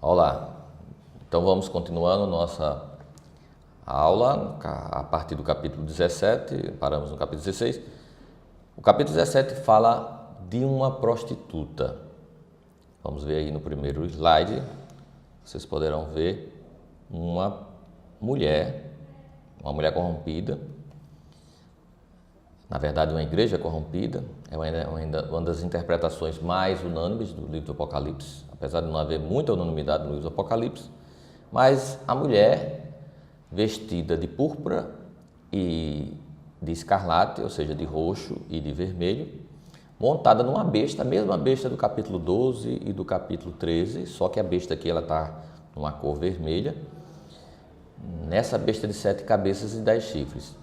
Olá, então vamos continuando nossa aula a partir do capítulo 17, paramos no capítulo 16. O capítulo 17 fala de uma prostituta. Vamos ver aí no primeiro slide, vocês poderão ver uma mulher corrompida, na verdade uma igreja corrompida, é uma das interpretações mais unânimes do livro do Apocalipse, apesar de não haver muita unanimidade no livro do Apocalipse, mas a mulher vestida de púrpura e de escarlate, ou seja, de roxo e de vermelho, montada numa besta, a mesma besta do capítulo 12 e do capítulo 13, só que a besta aqui ela está numa cor vermelha, nessa besta de 7 cabeças e 10 chifres.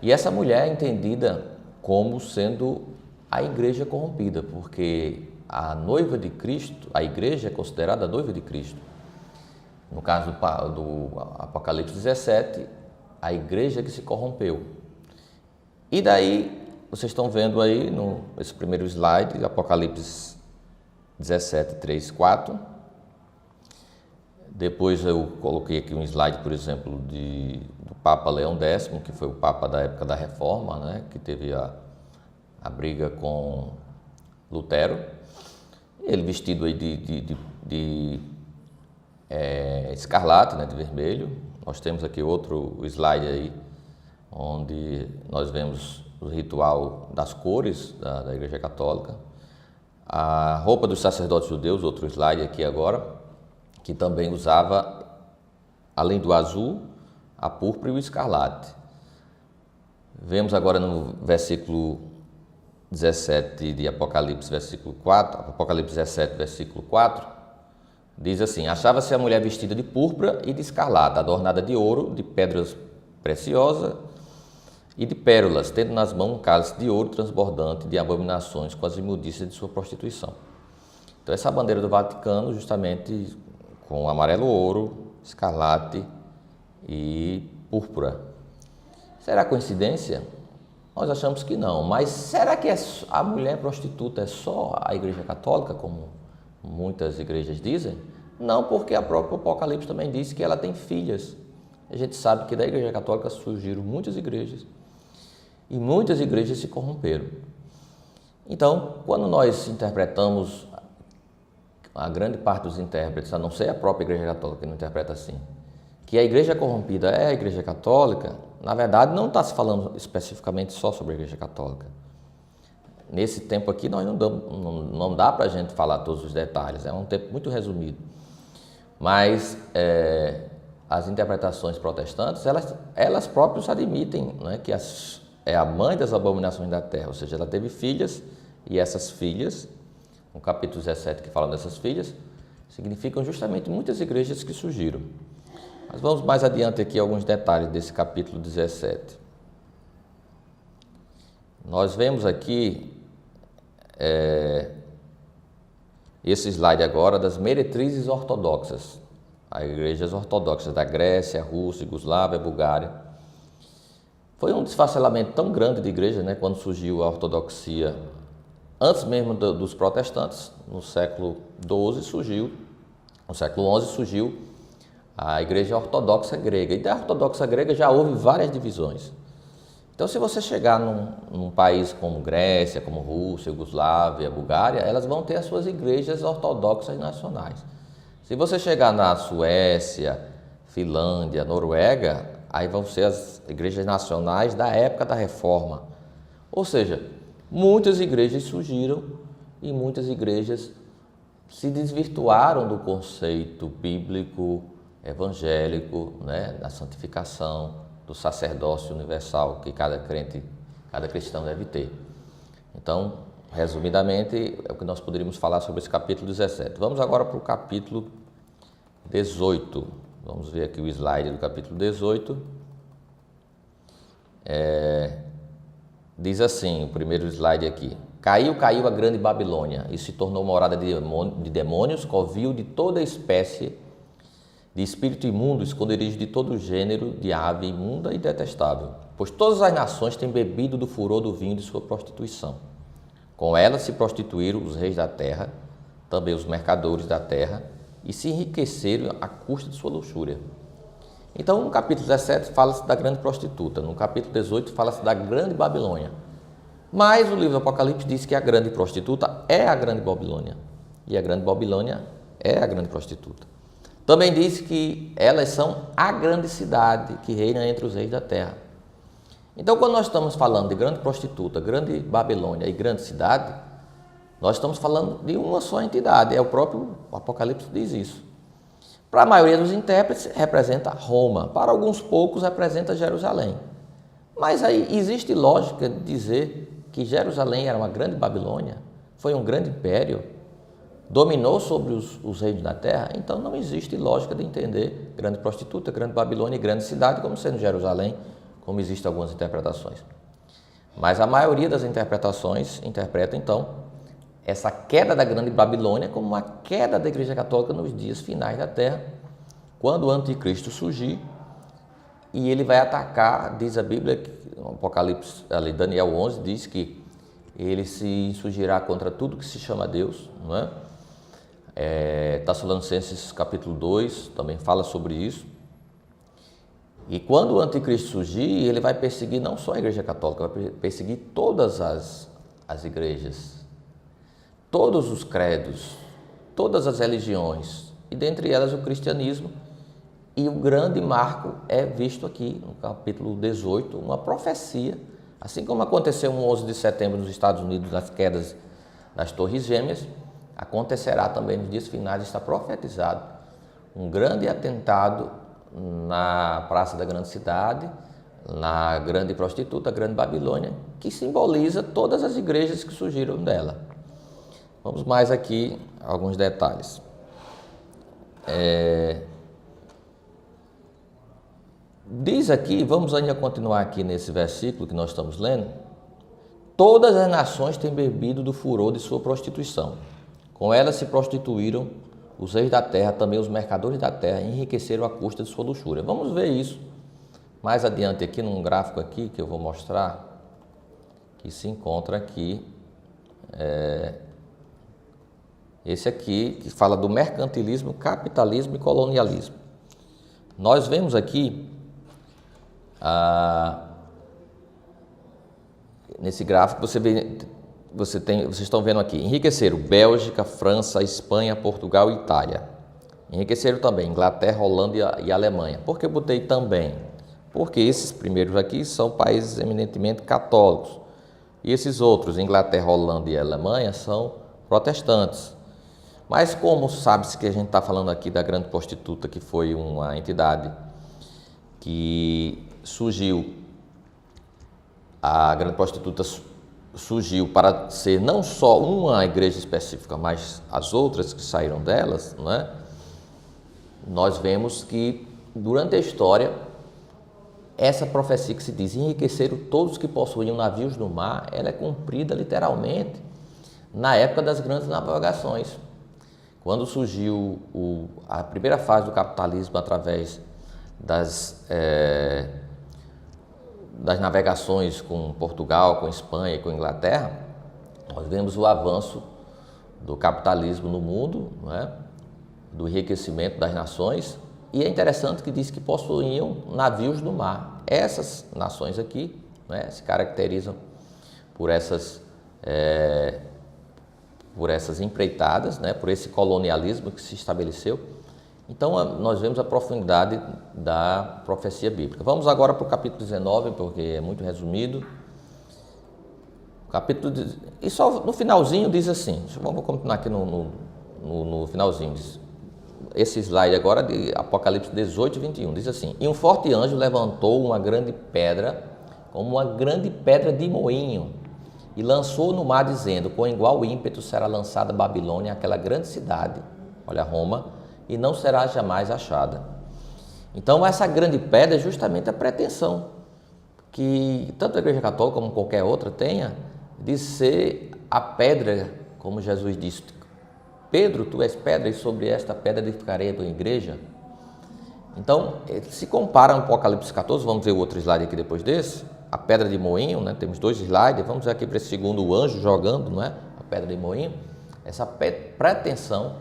E essa mulher é entendida como sendo a igreja corrompida, porque a noiva de Cristo, a igreja é considerada a noiva de Cristo. No caso do Apocalipse 17, a igreja que se corrompeu. E daí, vocês estão vendo aí, nesse primeiro slide, Apocalipse 17, 3, 4. Depois eu coloquei aqui um slide, por exemplo, do Papa Leão X, que foi o Papa da época da Reforma, né, que teve a briga com Lutero. Ele vestido aí de escarlate, né, de vermelho. Nós temos aqui outro slide aí, onde nós vemos o ritual das cores da Igreja Católica. A roupa dos sacerdotes judeus, outro slide aqui agora, que também usava, além do azul, a púrpura e o escarlate. Vemos agora no versículo 17 de Apocalipse, versículo 4, Apocalipse 17, versículo 4, diz assim: achava-se a mulher vestida de púrpura e de escarlate, adornada de ouro, de pedras preciosas e de pérolas, tendo nas mãos um cálice de ouro transbordante de abominações com as imundícias de sua prostituição. Então essa bandeira do Vaticano, justamente com amarelo ouro, escarlate e púrpura. Será coincidência? Nós achamos que não, mas será que a mulher prostituta é só a Igreja Católica, como muitas igrejas dizem? Não, porque a própria Apocalipse também diz que ela tem filhas. A gente sabe que da Igreja Católica surgiram muitas igrejas e muitas igrejas se corromperam. Então, quando nós interpretamos, a grande parte dos intérpretes, a não ser a própria Igreja Católica que não interpreta assim, que a igreja corrompida é a Igreja Católica, na verdade não está se falando especificamente só sobre a Igreja Católica. Nesse tempo aqui nós não dá para a gente falar todos os detalhes, é um tempo muito resumido. Mas as interpretações protestantes, elas próprias admitem, né, que é a mãe das abominações da terra, ou seja, ela teve filhas, e essas filhas, no capítulo 17 que fala dessas filhas, significam justamente muitas igrejas que surgiram. Mas vamos mais adiante aqui alguns detalhes desse capítulo 17. Nós vemos aqui esse slide agora das meretrizes ortodoxas, as igrejas ortodoxas da Grécia, Rússia, Iugoslávia, Bulgária. Foi um desfacelamento tão grande de igrejas, né, quando surgiu a ortodoxia. Antes mesmo dos protestantes, no século XII, no século XI surgiu a Igreja Ortodoxa Grega. E da Ortodoxa Grega já houve várias divisões. Então, se você chegar num país como Grécia, como Rússia, Iugoslávia, Bulgária, elas vão ter as suas igrejas ortodoxas nacionais. Se você chegar na Suécia, Finlândia, Noruega, aí vão ser as igrejas nacionais da época da Reforma. Ou seja, muitas igrejas surgiram e muitas igrejas se desvirtuaram do conceito bíblico, evangélico, né, da santificação, do sacerdócio universal que cada crente, cada cristão deve ter. Então, resumidamente, é o que nós poderíamos falar sobre esse capítulo 17. Vamos agora para o capítulo 18. Vamos ver aqui o slide do capítulo 18. Diz assim, o primeiro slide aqui: caiu a grande Babilônia e se tornou morada de demônios, covil de toda espécie de espírito imundo, esconderijo de todo gênero de ave imunda e detestável, pois todas as nações têm bebido do furor do vinho de sua prostituição. Com ela se prostituíram os reis da terra, também os mercadores da terra, e se enriqueceram à custa de sua luxúria. Então, no capítulo 17 fala-se da grande prostituta, no capítulo 18 fala-se da grande Babilônia. Mas o livro do Apocalipse diz que a grande prostituta é a grande Babilônia, e a grande Babilônia é a grande prostituta. Também diz que elas são a grande cidade que reina entre os reis da terra. Então, quando nós estamos falando de grande prostituta, grande Babilônia e grande cidade, nós estamos falando de uma só entidade, é o próprio Apocalipse que diz isso. Para a maioria dos intérpretes, representa Roma, para alguns poucos, representa Jerusalém. Mas aí existe lógica de dizer que Jerusalém era uma grande Babilônia, foi um grande império, dominou sobre os reinos da terra, então não existe lógica de entender grande prostituta, grande Babilônia e grande cidade como sendo Jerusalém, como existem algumas interpretações. Mas a maioria das interpretações interpreta, então, essa queda da grande Babilônia como uma queda da Igreja Católica nos dias finais da terra, quando o anticristo surgir e ele vai atacar, diz a Bíblia, no Apocalipse, ali, Daniel 11, diz que ele se insurgirá contra tudo que se chama Deus, não é? Tessalonicenses capítulo 2 também fala sobre isso. E quando o anticristo surgir, ele vai perseguir não só a Igreja Católica, vai perseguir todas as igrejas, todos os credos, todas as religiões, e dentre elas o cristianismo. E o grande marco é visto aqui no capítulo 18, uma profecia, assim como aconteceu no 11 de setembro nos Estados Unidos, nas quedas das Torres Gêmeas, acontecerá também nos dias finais, está profetizado um grande atentado na Praça da Grande Cidade, na grande prostituta, a grande Babilônia, que simboliza todas as igrejas que surgiram dela. Vamos mais aqui a alguns detalhes. Diz aqui, vamos ainda continuar aqui nesse versículo que nós estamos lendo, todas as nações têm bebido do furor de sua prostituição. Com ela se prostituíram os reis da terra, também os mercadores da terra, enriqueceram à custa de sua luxúria. Vamos ver isso mais adiante aqui num gráfico aqui que eu vou mostrar, que se encontra aqui, esse aqui que fala do mercantilismo, capitalismo e colonialismo. Nós vemos aqui, nesse gráfico, vocês estão vendo aqui, enriqueceram Bélgica, França, Espanha, Portugal e Itália. Enriqueceram também Inglaterra, Holanda e Alemanha. Por que eu botei também? Porque esses primeiros aqui são países eminentemente católicos. E esses outros, Inglaterra, Holanda e Alemanha, são protestantes. Mas como sabe-se que a gente está falando aqui da grande prostituta, que foi uma entidade que surgiu, a grande prostituta surgiu para ser não só uma igreja específica, mas as outras que saíram delas, não é? Nós vemos que durante a história, essa profecia que se diz enriqueceram todos que possuíam navios no mar, ela é cumprida literalmente na época das grandes navegações. Quando surgiu a primeira fase do capitalismo através das navegações com Portugal, com Espanha e com Inglaterra, nós vemos o avanço do capitalismo no mundo, não é? Do enriquecimento das nações, e é interessante que diz que possuíam navios no mar. Essas nações aqui, né, se caracterizam por essas empreitadas, né, por esse colonialismo que se estabeleceu. Então, nós vemos a profundidade da profecia bíblica. Vamos agora para o capítulo 19, porque é muito resumido. E só no finalzinho diz assim, vamos continuar aqui no finalzinho. Esse slide agora de Apocalipse 18, 21, diz assim: E um forte anjo levantou uma grande pedra, como uma grande pedra de moinho, e lançou no mar, dizendo: Com igual ímpeto será lançada Babilônia, aquela grande cidade, olha, Roma, e não será jamais achada. Então, essa grande pedra é justamente a pretensão que tanto a Igreja Católica como qualquer outra tenha, de ser a pedra, como Jesus disse: Pedro, tu és pedra, e sobre esta pedra edificarei a tua igreja. Então, se compara no Apocalipse 14, vamos ver o outro slide aqui depois desse, a pedra de moinho, né? Temos dois slides, vamos ver aqui para esse segundo, o anjo jogando, não é? A pedra de moinho, essa pretensão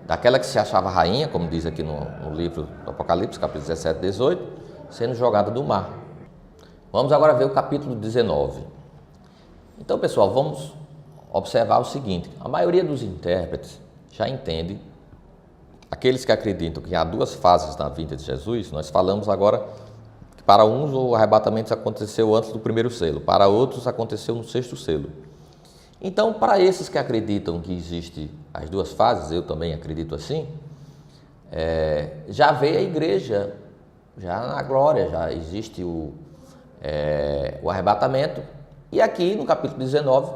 daquela que se achava rainha, como diz aqui no livro do Apocalipse, capítulo 17 e 18, sendo jogada do mar. Vamos agora ver o capítulo 19. Então, pessoal, vamos observar o seguinte: a maioria dos intérpretes já entende, aqueles que acreditam que há duas fases na vinda de Jesus. Nós falamos agora que para uns o arrebatamento aconteceu antes do primeiro selo, para outros aconteceu no sexto selo. Então, para esses que acreditam que existem as duas fases, eu também acredito assim, já veio a igreja, já na glória, já existe o arrebatamento. E aqui no capítulo 19,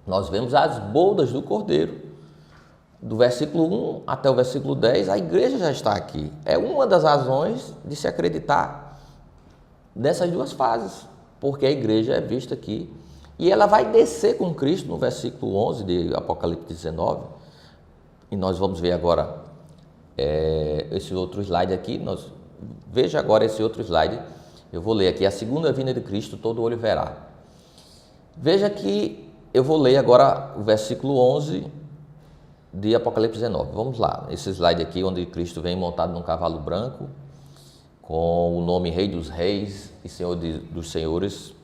nós vemos as bodas do Cordeiro. Do versículo 1 até o versículo 10, a igreja já está aqui. É uma das razões de se acreditar nessas duas fases, porque a igreja é vista aqui. E ela vai descer com Cristo no versículo 11 de Apocalipse 19. E nós vamos ver agora esse outro slide aqui. Veja agora esse outro slide. Eu vou ler aqui: a segunda vinda de Cristo todo olho verá. Veja que eu vou ler agora o versículo 11 de Apocalipse 19. Vamos lá. Esse slide aqui onde Cristo vem montado num cavalo branco, com o nome Rei dos Reis e Senhor dos Senhores,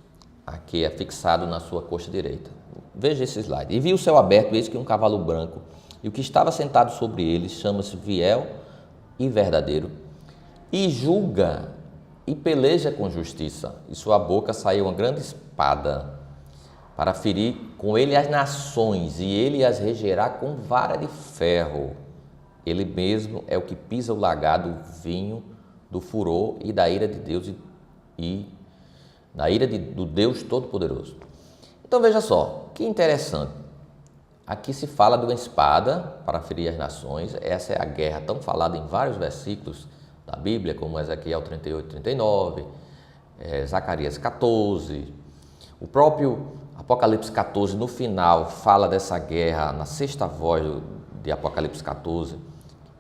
aqui é fixado na sua coxa direita. Veja esse slide. E vi o céu aberto, eis que um cavalo branco, e o que estava sentado sobre ele chama-se Fiel e Verdadeiro, e julga e peleja com justiça, e sua boca saiu uma grande espada, para ferir com ele as nações, e ele as regerá com vara de ferro. Ele mesmo é o que pisa o lagar do vinho do furor e da ira de Deus e da ira do Deus Todo-Poderoso. Então veja só, que interessante. Aqui se fala de uma espada para ferir as nações. Essa é a guerra tão falada em vários versículos da Bíblia, como Ezequiel 38, 39, Zacarias 14. O próprio Apocalipse 14, no final, fala dessa guerra na sexta voz de Apocalipse 14.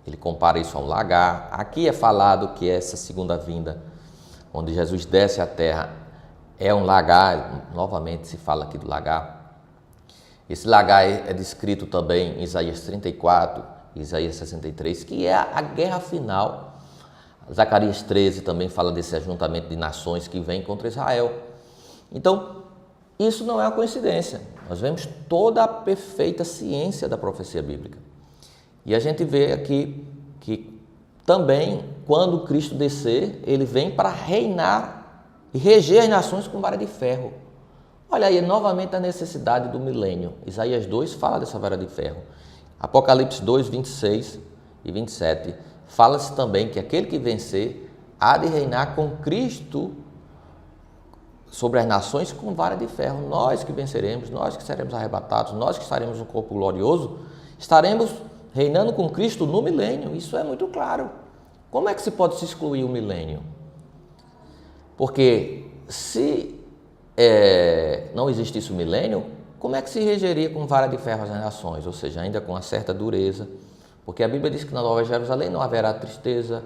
Ele compara isso a um lagar. Aqui é falado que essa segunda vinda, onde Jesus desce à terra, é um lagar. Novamente se fala aqui do lagar. Esse lagar é descrito também em Isaías 34, Isaías 63, que é a guerra final. Zacarias 13 também fala desse ajuntamento de nações que vem contra Israel. Então, isso não é uma coincidência. Nós vemos toda a perfeita ciência da profecia bíblica. E a gente vê aqui que também, quando Cristo descer, ele vem para reinar e reger as nações com vara de ferro. Olha aí, novamente a necessidade do milênio. Isaías 2 fala dessa vara de ferro. Apocalipse 2, 26 e 27 fala-se também que aquele que vencer há de reinar com Cristo sobre as nações com vara de ferro. Nós que venceremos, nós que seremos arrebatados, nós que estaremos no corpo glorioso, estaremos reinando com Cristo no milênio. Isso é muito claro. Como é que se pode se excluir o milênio? Porque se não existisse o milênio, como é que se regeria com vara de ferro as nações? Ou seja, ainda com uma certa dureza. Porque a Bíblia diz que na Nova Jerusalém não haverá tristeza,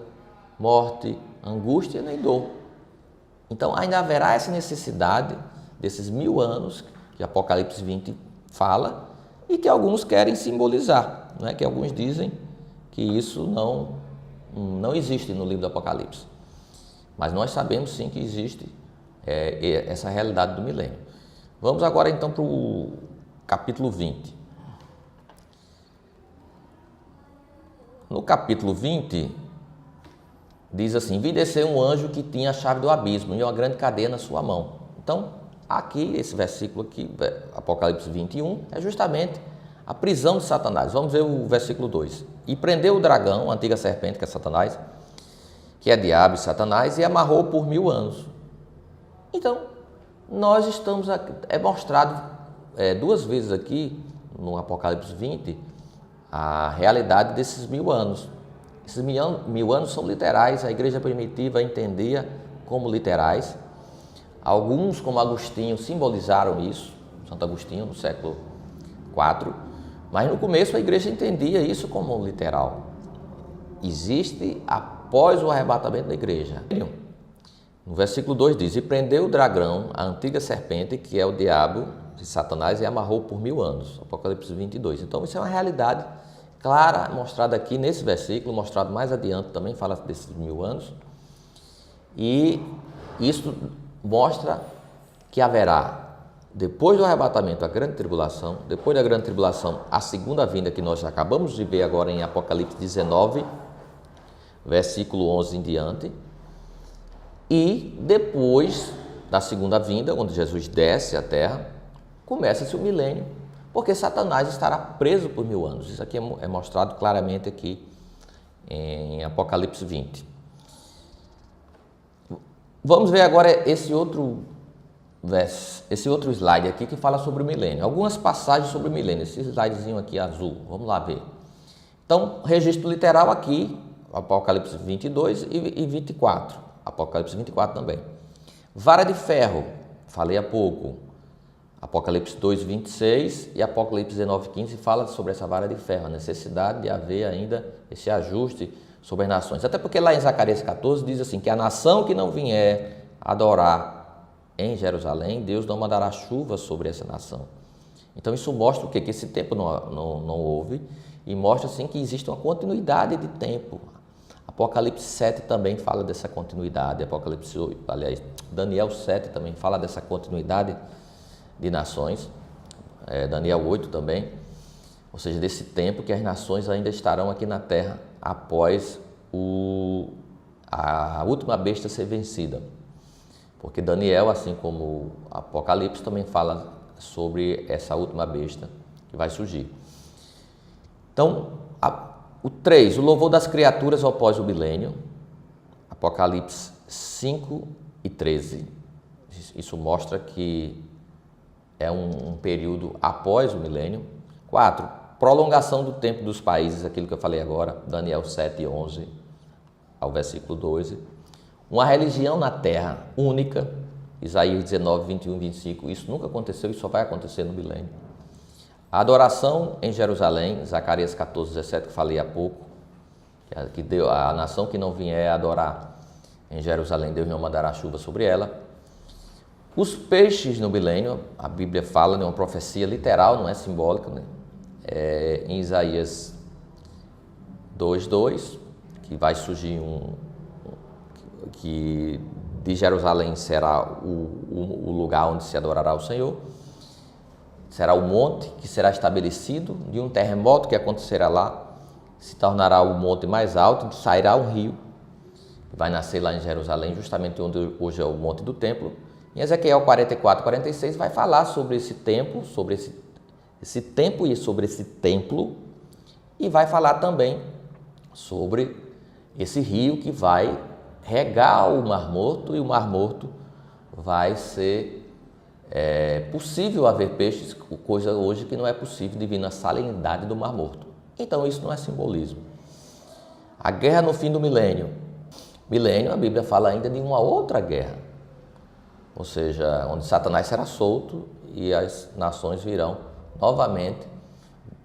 morte, angústia nem dor. Então ainda haverá essa necessidade desses 1000 anos que Apocalipse 20 fala e que alguns querem simbolizar, não é? Que alguns dizem que isso não existe no livro do Apocalipse. Mas nós sabemos sim que existe essa realidade do milênio. Vamos agora então para o capítulo 20. No capítulo 20, diz assim: vi descer um anjo que tinha a chave do abismo e uma grande cadeia na sua mão. Então, aqui, esse versículo aqui, Apocalipse 21, é justamente a prisão de Satanás. Vamos ver o versículo 2. E prendeu o dragão, a antiga serpente, que é Satanás, que é diabo e Satanás, e amarrou por 1000 anos. Então, nós estamos aqui, é mostrado duas vezes aqui, no Apocalipse 20, a realidade desses 1000 anos. Esses 1000 anos são literais, a igreja primitiva entendia como literais. Alguns, como Agostinho, simbolizaram isso, Santo Agostinho, no século IV, mas no começo a igreja entendia isso como literal. Existe após o arrebatamento da igreja. No versículo 2 diz: e prendeu o dragão, a antiga serpente, que é o diabo de Satanás, e amarrou por 1000 anos. Apocalipse 22. Então isso é uma realidade clara, mostrada aqui nesse versículo, mostrado mais adiante também, fala desses 1000 anos. E isso mostra que haverá, depois do arrebatamento, a grande tribulação, depois da grande tribulação, a segunda vinda que nós acabamos de ver agora em Apocalipse 19, versículo 11 em diante, e depois da segunda vinda, onde Jesus desce à terra, começa-se o milênio, porque Satanás estará preso por 1000 anos. Isso aqui é mostrado claramente aqui em Apocalipse 20. Vamos ver agora esse outro slide aqui que fala sobre o milênio. Algumas passagens sobre o milênio, esse slidezinho aqui azul, vamos lá ver. Então, registro literal aqui, Apocalipse 22 e 24, Apocalipse 24 também. Vara de ferro, falei há pouco, Apocalipse 2, 26 e Apocalipse 19, 15 fala sobre essa vara de ferro, a necessidade de haver ainda esse ajuste sobre as nações. Até porque lá em Zacarias 14 diz assim, que a nação que não vier adorar em Jerusalém, Deus não mandará chuva sobre essa nação. Então isso mostra o quê? Que esse tempo não houve e mostra assim que existe uma continuidade de tempo. Apocalipse 7 também fala dessa continuidade, Apocalipse 8, aliás, Daniel 7 também fala dessa continuidade de nações, Daniel 8 também, ou seja, desse tempo que as nações ainda estarão aqui na terra após a última besta ser vencida. Porque Daniel, assim como Apocalipse, também fala sobre essa última besta que vai surgir. Então, o 3, o louvor das criaturas após o milênio, Apocalipse 5 e 13. Isso mostra que é um período após o milênio. 4, prolongação do tempo dos países, aquilo que eu falei agora, Daniel 7, 11 ao versículo 12. Uma religião na terra única, Isaías 19, 21 e 25. Isso nunca aconteceu e só vai acontecer no milênio. A adoração em Jerusalém, Zacarias 14, 17, que falei há pouco, que a nação que não vier adorar em Jerusalém, Deus não mandará chuva sobre ela. Os peixes no milênio, a Bíblia fala de uma profecia literal, não é simbólica, né? Em Isaías 2:2, que vai surgir que de Jerusalém será o lugar onde se adorará o Senhor, será o monte que será estabelecido, de um terremoto que acontecerá lá, se tornará o monte mais alto, sairá um rio, que vai nascer lá em Jerusalém, justamente onde hoje é o monte do templo. Em Ezequiel 44, 46 vai falar sobre esse tempo, sobre esse tempo e sobre esse templo, e vai falar também sobre esse rio que vai regar o Mar Morto, e o Mar Morto vai ser possível haver peixes, coisa hoje que não é possível devido à salinidade do Mar Morto. Então isso não é simbolismo. A guerra no fim do milênio. Milênio, a Bíblia fala ainda de uma outra guerra, ou seja, onde Satanás será solto e as nações virão novamente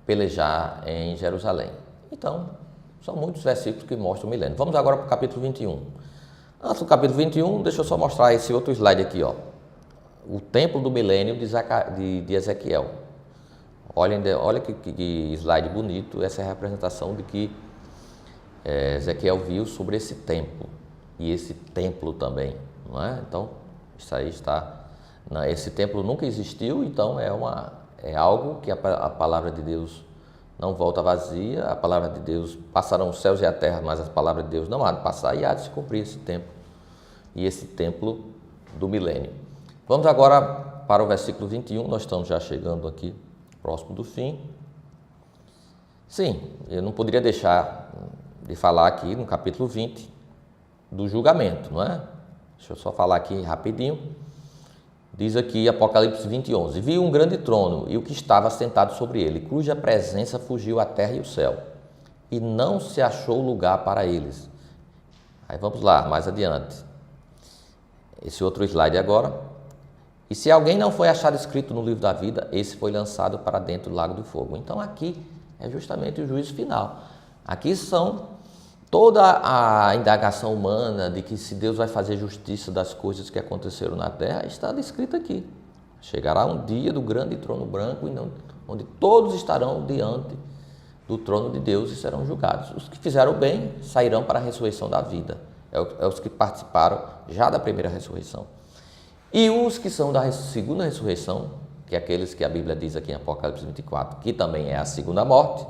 pelejar em Jerusalém. Então, são muitos versículos que mostram o milênio. Vamos agora para o capítulo 21. Antes do capítulo 21, deixa eu só mostrar esse outro slide aqui, ó. O templo do milênio de Ezequiel. Olha que slide bonito, essa é a representação de que Ezequiel viu sobre esse templo e esse templo também, não é? Então, isso aí está. Esse templo nunca existiu, então é algo que a palavra de Deus não volta vazia, a palavra de Deus, passarão os céus e a terra, mas a palavra de Deus não há de passar e há de se cumprir esse tempo, e esse templo do milênio. Vamos agora para o versículo 21, nós estamos já chegando aqui, próximo do fim. Sim, eu não poderia deixar de falar aqui no capítulo 20 do julgamento, não é? Deixa eu só falar aqui rapidinho. Diz aqui Apocalipse 20, 11. Vi um grande trono e o que estava sentado sobre ele, cuja presença fugiu a terra e o céu, e não se achou lugar para eles. Aí vamos lá, mais adiante. Esse outro slide agora. E se alguém não foi achado escrito no livro da vida, esse foi lançado para dentro do lago do fogo. Então aqui é justamente o juízo final. Aqui são toda a indagação humana de que se Deus vai fazer justiça das coisas que aconteceram na terra, está descrito aqui. Chegará um dia do grande trono branco, onde todos estarão diante do trono de Deus e serão julgados. Os que fizeram bem sairão para a ressurreição da vida. É os que participaram já da primeira ressurreição. E os que são da segunda ressurreição, que é aqueles que a Bíblia diz aqui em Apocalipse 24, que também é a segunda morte,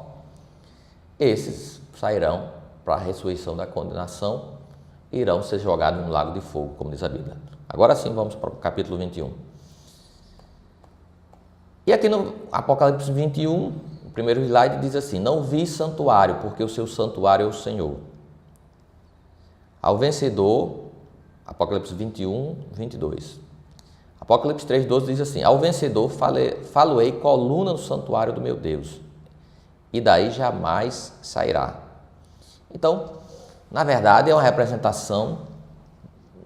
esses sairão para a ressurreição da condenação e irão ser jogados no lago de fogo, como diz a Bíblia. Agora sim, vamos para o capítulo 21. E aqui no Apocalipse 21, o primeiro slide diz assim: não vi santuário, porque o seu santuário é o Senhor. Ao vencedor, Apocalipse 21, 22. Apocalipse 3,12 diz assim: ao vencedor faloei coluna no santuário do meu Deus, e daí jamais sairá. Então, na verdade, é uma representação,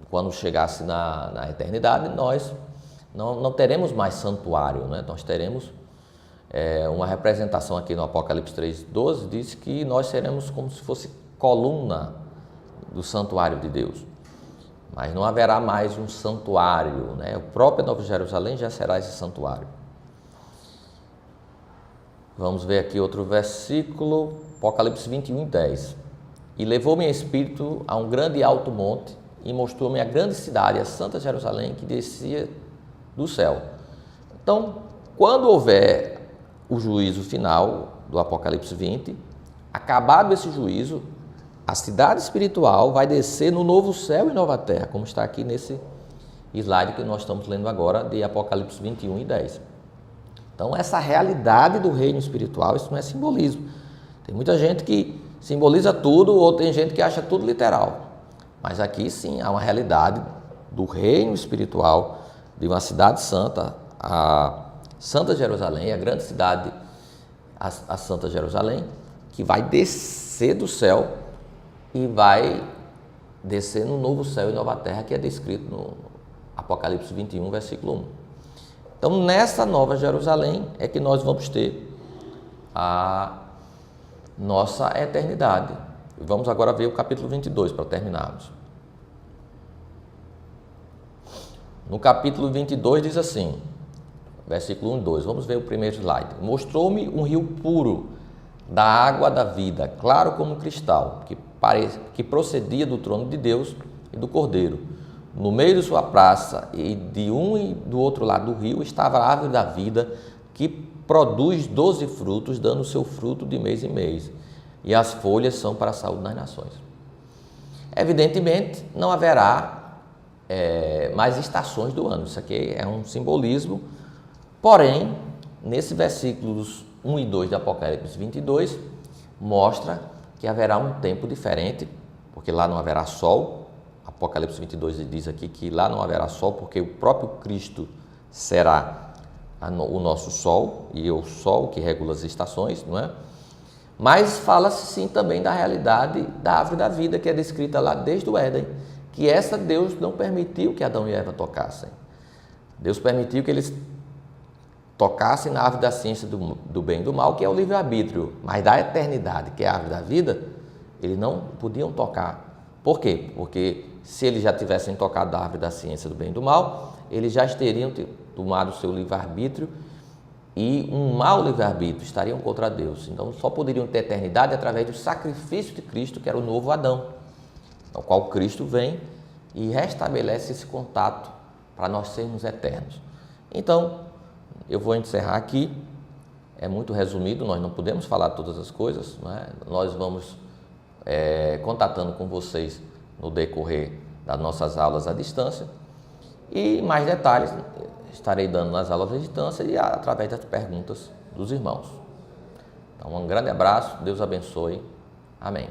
quando chegasse na eternidade, nós não teremos mais santuário, né? Nós teremos uma representação aqui no Apocalipse 3,12, diz que nós seremos como se fosse coluna do santuário de Deus. Mas não haverá mais um santuário, né? O próprio Nova Jerusalém já será esse santuário. Vamos ver aqui outro versículo, Apocalipse 21, 10. E levou-me em espírito a um grande e alto monte e mostrou-me a grande cidade, a Santa Jerusalém, que descia do céu. Então, quando houver o juízo final do Apocalipse 20, acabado esse juízo, a cidade espiritual vai descer no novo céu e nova terra, como está aqui nesse slide que nós estamos lendo agora de Apocalipse 21 e 10. Então, essa realidade do reino espiritual, isso não é simbolismo. Tem muita gente que simboliza tudo, ou tem gente que acha tudo literal. Mas aqui sim, há uma realidade do reino espiritual, de uma cidade santa, a Santa Jerusalém, a grande cidade, a Santa Jerusalém, que vai descer do céu e vai descer no novo céu e nova terra, que é descrito no Apocalipse 21, versículo 1. Então, nessa nova Jerusalém é que nós vamos ter a nossa eternidade. Vamos agora ver o capítulo 22 para terminarmos. No capítulo 22 diz assim, versículo 1 e 2, vamos ver o primeiro slide. Mostrou-me um rio puro da água da vida, claro como cristal, que procedia do trono de Deus e do Cordeiro. No meio de sua praça e de um e do outro lado do rio estava a árvore da vida, que produz 12 frutos, dando o seu fruto de mês em mês, e as folhas são para a saúde das nações. Evidentemente, não haverá mais estações do ano, isso aqui é um simbolismo, porém, nesse versículos 1 e 2 de Apocalipse 22, mostra que haverá um tempo diferente, porque lá não haverá sol. Apocalipse 22 diz aqui que lá não haverá sol, porque o próprio Cristo será o nosso sol, e é o sol que regula as estações, não é? Mas fala-se sim também da realidade da árvore da vida, que é descrita lá desde o Éden, que essa Deus não permitiu que Adão e Eva tocassem. Deus permitiu que eles tocassem na árvore da ciência do bem e do mal, que é o livre-arbítrio, mas da eternidade, que é a árvore da vida, eles não podiam tocar. Por quê? Porque se eles já tivessem tocado da árvore da ciência do bem e do mal, eles já teriam tomado o seu livre-arbítrio, e um mau livre-arbítrio, estariam contra Deus. Então só poderiam ter eternidade através do sacrifício de Cristo, que era o novo Adão, ao qual Cristo vem e restabelece esse contato para nós sermos eternos. Então, eu vou encerrar aqui, é muito resumido, nós não podemos falar todas as coisas, né? Nós vamos contatando com vocês no decorrer das nossas aulas à distância, e mais detalhes estarei dando nas aulas à distância e através das perguntas dos irmãos. Então, um grande abraço, Deus abençoe, amém.